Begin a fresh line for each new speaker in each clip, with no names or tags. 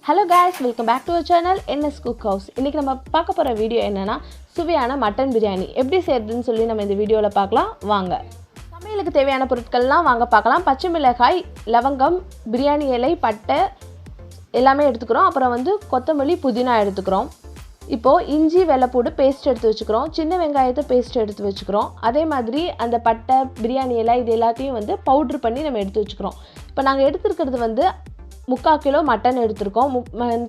Hello guys, welcome back to our channel NS Cook House. இன்னைக்கு நம்ம பார்க்க போற வீடியோ என்னன்னா சுவையான மட்டன் பிரியாணி எப்படி செய்யறதுன்னு சொல்லி நம்ம இந்த வீடியோல பார்க்கலாம் வாங்க. சமையலுக்கு தேவையான பொருட்கள்லாம் வாங்க பார்க்கலாம். பச்சை மிளகாய், லவங்கம், பிரியாணி இலை, பட்டை எல்லாமே எடுத்துக்கறோம். அப்புறம் கொத்தமல்லி, புதினா எடுத்துக்கறோம். இப்போ இஞ்சி வெள்ளப்பூடு பேஸ்ட் எடுத்து வச்சுக்கறோம். சின்ன வெங்காயத்தை பேஸ்ட் எடுத்து வச்சுக்கறோம். அதே மாதிரி அந்த பட்டை, பிரியாணி இலை இது எல்லாத்தையும் பவுடர் பண்ணி நம்ம எடுத்து வச்சுக்கறோம். இப்போ நாங்க எடுத்துக்கிறது 3/4 கிலோ மட்டன் எடுத்துருக்கோம்.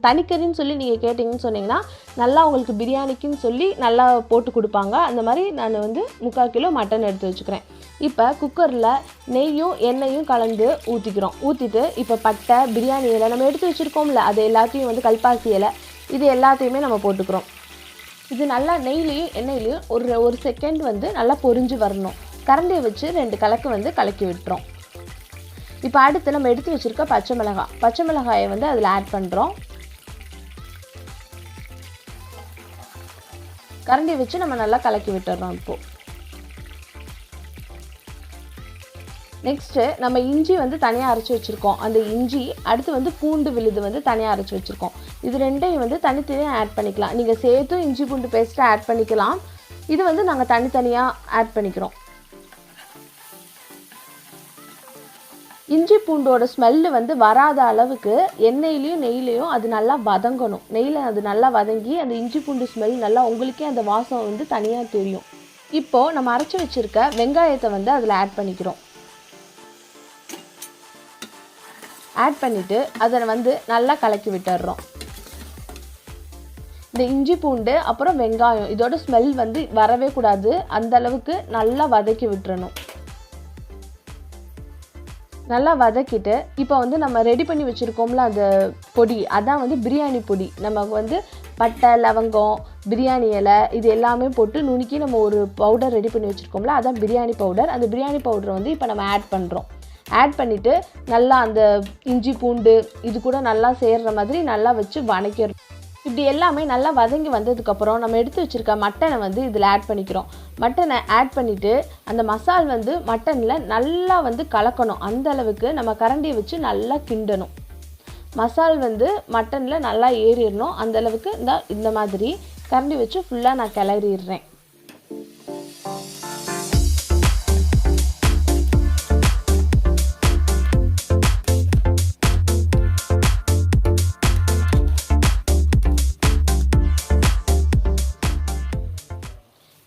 தனிக்கறின்னு சொல்லி நீங்கள் கேட்டிங்கன்னு சொன்னீங்கன்னா நல்லா உங்களுக்கு பிரியாணிக்குன்னு சொல்லி நல்லா போட்டு கொடுப்பாங்க. அந்த மாதிரி நான் 3/4 கிலோ மட்டன் எடுத்து வச்சுக்கிறேன். இப்போ குக்கரில் நெய்யும் எண்ணெயும் கலந்து ஊற்றிட்டு இப்போ பட்டை, பிரியாணி இலை நம்ம எடுத்து வச்சுருக்கோம்ல அது எல்லாத்தையும் கல்பாசி இலை இது எல்லாத்தையுமே நம்ம போட்டுக்கிறோம். இது நல்லா நெய்லையும் எண்ணெயிலையும் ஒரு செகண்ட் நல்லா பொரிஞ்சு வரணும். கரண்டியை வச்சு 2 கலக்கு கலக்கி விட்டுறோம். இப்போ அடுத்து நம்ம எடுத்து வச்சிருக்க பச்சை மிளகாயை அதில் ஆட் பண்ணுறோம். கரண்டி வச்சு நம்ம நல்லா கலக்கி விட்டுறோம். இப்போ நெக்ஸ்ட்டு நம்ம இஞ்சி தனியாக அரைச்சி வச்சுருக்கோம். அந்த இஞ்சி அடுத்து பூண்டு விழுது தனியாக அரைச்சி வச்சுருக்கோம். இது ரெண்டையும் தனித்தனியாக ஆட் பண்ணிக்கலாம். நீங்கள் சேர்த்தும் இஞ்சி பூண்டு பேஸ்ட்டை ஆட் பண்ணிக்கலாம். இது நாங்கள் தனித்தனியாக ஆட் பண்ணிக்கிறோம். இஞ்சி பூண்டோட ஸ்மெல்லு வராத அளவுக்கு எண்ணெயிலையும் நெய்லையும் அது நல்லா வதங்கணும். நெய்யில் அது நல்லா வதங்கி அந்த இஞ்சி பூண்டு ஸ்மெல் நல்லா உங்களுக்கே அந்த வாசம் தனியாக தெரியும். இப்போது நம்ம அரைச்சி வச்சுருக்க வெங்காயத்தை அதில் ஆட் பண்ணிக்கிறோம். ஆட் பண்ணிவிட்டு அதை நல்லா கலக்கி விட்டுடுறோம். இந்த இஞ்சி பூண்டு அப்புறம் வெங்காயம் இதோட ஸ்மெல் வரவே கூடாது. அந்த அளவுக்கு நல்லா வதக்கி விட்டுறணும். நல்லா வதக்கிட்டு இப்போ நம்ம ரெடி பண்ணி வச்சுருக்கோம்ல அந்த பொடி அதான் பிரியாணி பொடி. நமக்கு பட்டை, லவங்கம், பிரியாணி இலை இது எல்லாமே போட்டு நுணுக்கி நம்ம ஒரு பவுடர் ரெடி பண்ணி வச்சுருக்கோம்ல அதான் பிரியாணி பவுடர். அந்த பிரியாணி பவுடரை இப்போ நம்ம ஆட் பண்ணுறோம். ஆட் பண்ணிவிட்டு நல்லா அந்த இஞ்சி பூண்டு இது கூட நல்லா சேர்கிற மாதிரி நல்லா வச்சு வதக்கிடுறோம். இப்படி எல்லாமே நல்லா வதங்கி வந்ததுக்கப்புறம் நம்ம எடுத்து வச்சுருக்க மட்டனை இதில் ஆட் பண்ணிக்கிறோம். மட்டனை ஆட் பண்ணிவிட்டு அந்த மசால் மட்டனில் நல்லா கலக்கணும். அந்த அளவுக்கு நம்ம கரண்டியை வச்சு நல்லா கிண்டணும். மசால் மட்டனில் நல்லா ஏறிடணும். அந்த அளவுக்கு இந்த மாதிரி கரண்டி வச்சு ஃபுல்லாக நான் கிளறிடுறேன்.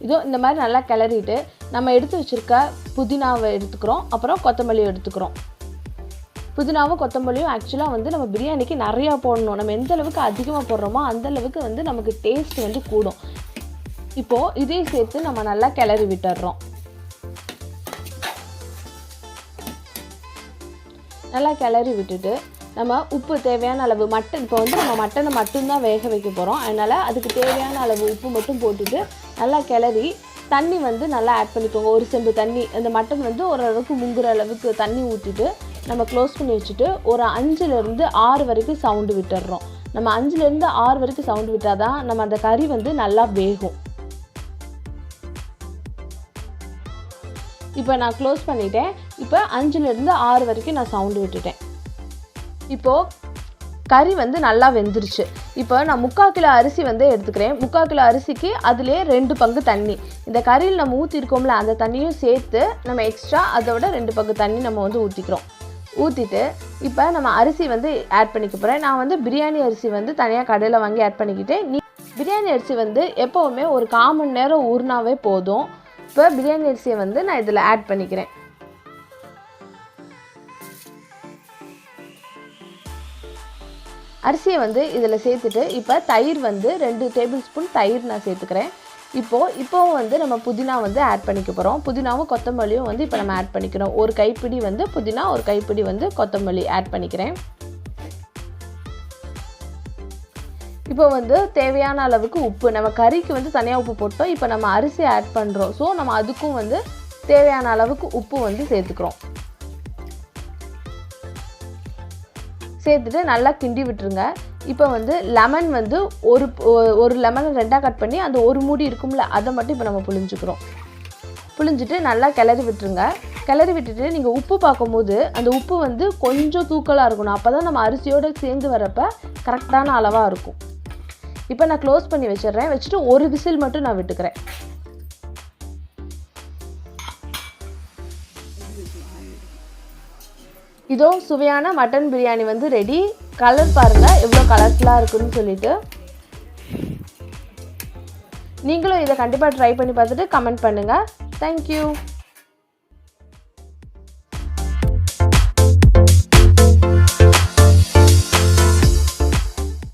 இதோ இந்த மாதிரி நல்லா கிளறிட்டு நம்ம எடுத்து வச்சுருக்க புதினாவை எடுத்துக்கிறோம். அப்புறம் கொத்தமல்லி எடுத்துக்கிறோம். புதினாவும் கொத்தமல்லியும் ஆக்சுவலாக நம்ம பிரியாணிக்கு நிறையா போடணும். நம்ம எந்த அளவுக்கு அதிகமாக போடுறோமோ அந்த அளவுக்கு நமக்கு டேஸ்ட் கூடும். இப்போது இதையும் சேர்த்து நம்ம நல்லா கிளறி விட்டுடுறோம். நல்லா கிளறி விட்டுட்டு நம்ம உப்பு தேவையான அளவு மட்டன் இப்போ நம்ம மட்டனை மட்டும்தான் வேக வைக்க போகிறோம். அதனால் அதுக்கு தேவையான அளவு உப்பு மட்டும் போட்டுட்டு நல்லா கிளறி தண்ணி நல்லா ஆட் பண்ணிக்கோங்க. ஒரு செம்பு தண்ணி அந்த மட்டன் ஓரளவுக்கு முங்குற அளவுக்கு தண்ணி ஊற்றிட்டு நம்ம க்ளோஸ் பண்ணி வச்சுட்டு ஒரு 5லேருந்து 6 வரைக்கும் சவுண்டு விட்டுடுறோம். நம்ம 5லேருந்து 6 வரைக்கும் சவுண்டு விட்டால் தான் நம்ம அந்த கறி நல்லா வேகும். இப்போ நான் க்ளோஸ் பண்ணிட்டேன். இப்போ 5லேருந்து 6 வரைக்கும் நான் சவுண்டு விட்டுட்டேன். இப்போது கறி நல்லா வெந்துருச்சு. இப்போ நான் 3/4 கிலோ அரிசி எடுத்துக்கிறேன். 3/4 கிலோ அரிசிக்கு அதிலே 2 பங்கு தண்ணி. இந்த கறியில் நம்ம ஊற்றிருக்கோம்ல அந்த தண்ணியும் சேர்த்து நம்ம எக்ஸ்ட்ரா அதோட 2 பங்கு தண்ணி நம்ம ஊற்றிக்கிறோம். ஊற்றிட்டு இப்போ நம்ம அரிசி ஆட் பண்ணிக்க போகிறேன். நான் பிரியாணி அரிசி தனியாக கடையில் வாங்கி ஆட் பண்ணிக்கிட்டேன். பிரியாணி அரிசி எப்போவுமே ஒரு 1/4 மணி நேரம் ஊறினாவே போதும். இப்போ பிரியாணி அரிசியை நான் இதில் ஆட் பண்ணிக்கிறேன். அரிசியை இதில் சேர்த்துட்டு இப்போ தயிர் 2 டேபிள் ஸ்பூன் தயிர் நான் சேர்த்துக்கிறேன். இப்போவும் நம்ம புதினா ஆட் பண்ணிக்க போகிறோம். புதினாவும் கொத்தமல்லியும் இப்போ நம்ம ஆட் பண்ணிக்கிறோம். ஒரு கைப்பிடி புதினா, ஒரு கைப்பிடி கொத்தமல்லி ஆட் பண்ணிக்கிறேன். இப்போ தேவையான அளவுக்கு உப்பு நம்ம கறிக்கு தனியாக உப்பு போட்டோம். இப்போ நம்ம அரிசி ஆட் பண்ணுறோம். ஸோ நம்ம அதுக்கும் தேவையான அளவுக்கு உப்பு சேர்த்துக்கிறோம். சேர்த்துட்டு நல்லா கிண்டி விட்டுருங்க. இப்போ லெமன் ஒரு லெமனை 2ஆக கட் பண்ணி அந்த ஒரு மூடி இருக்கும்ல அதை மட்டும் இப்போ நம்ம புழிஞ்சுக்கிறோம். புழிஞ்சிட்டு நல்லா கிளறி விட்டுருங்க. கிளறி விட்டுட்டு நீங்கள் உப்பு பார்க்கும்போது அந்த உப்பு வந்து கொஞ்சம் தூக்கலாக இருக்கணும். அப்போ தான் நம்ம அரிசியோடு சேர்ந்து வரப்போ கரெக்டான அளவாக இருக்கும். இப்போ நான் க்ளோஸ் பண்ணி வச்சிடுறேன். வச்சுட்டு ஒரு விசில் மட்டும் நான் விட்டுக்கிறேன். இதோ சுவையான மட்டன் பிரியாணி வந்து ரெடி. கலர் பாருங்கள் எவ்வளோ கலர்ஃபுல்லாக இருக்குன்னு சொல்லிட்டு. நீங்களும் இதை கண்டிப்பாக ட்ரை பண்ணி பார்த்துட்டு கமெண்ட் பண்ணுங்கள். தேங்க்யூ.